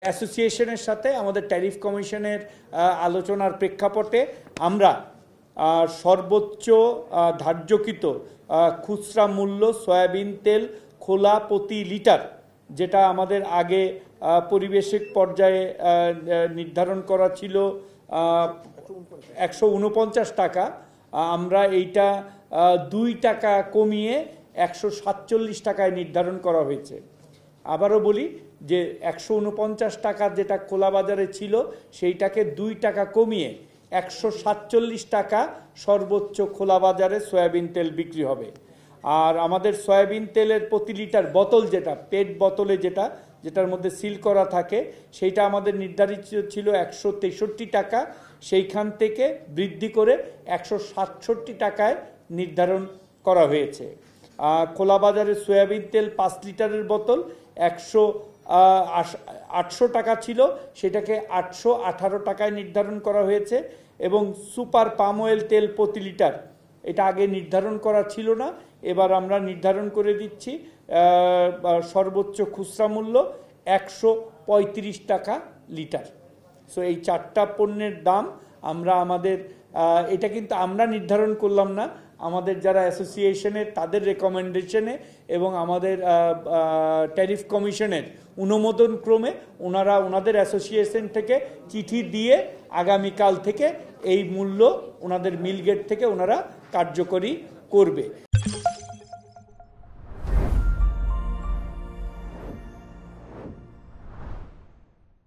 অ্যাসোসিয়েশনের সাথে আমাদের ট্যারিফ কমিশনের আলোচনার প্রেক্ষাপটে আমরা সর্বোচ্চ ধার্যকৃত খুচরা মূল্য সয়াবিন তেল খোলা প্রতি লিটার, যেটা আমাদের আগে পরিবেশিক পর্যায়ে নির্ধারণ করা ছিল 149 টাকা, আমরা এইটা 2 টাকা কমিয়ে 147 টাকায় নির্ধারণ করা হয়েছে। আবারও বলি যে 149 টাকা যেটা খোলা বাজারে ছিল সেইটাকে 2 টাকা কমিয়ে 147 টাকা সর্বোচ্চ খোলা বাজারে সয়াবিন তেল বিক্রি হবে। আর আমাদের সয়াবিন তেলের প্রতি লিটার বোতল, যেটা পেট বোতলে যেটার মধ্যে সিল করা থাকে, সেইটা আমাদের নির্ধারিত ছিল 163 টাকা, সেইখান থেকে বৃদ্ধি করে 167 টাকায় নির্ধারণ করা হয়েছে। খোলা বাজারে সয়াবিন তেল 5 লিটারের বোতল 800 টাকা ছিল, সেটাকে 818 টাকায় নির্ধারণ করা হয়েছে। এবং সুপার পাম অয়েল তেল প্রতি লিটার, এটা আগে নির্ধারণ করা ছিল না, এবার আমরা নির্ধারণ করে দিচ্ছি সর্বোচ্চ খুচরা মূল্য 135 টাকা লিটার। সো এই 4টা পণ্যের দাম আমরা আমাদের, এটা কিন্তু আমরা নির্ধারণ করলাম না, আমাদের যারা অ্যাসোসিয়েশনের তাদের রেকমেন্ডেশনে এবং আমাদের ট্যারিফ কমিশনের অনুমোদন ক্রমে ওনারা ওনাদের অ্যাসোসিয়েশন থেকে চিঠি দিয়ে আগামীকাল থেকে এই মূল্য ওনাদের মিল গেট থেকে ওনারা কার্যকরী করবে।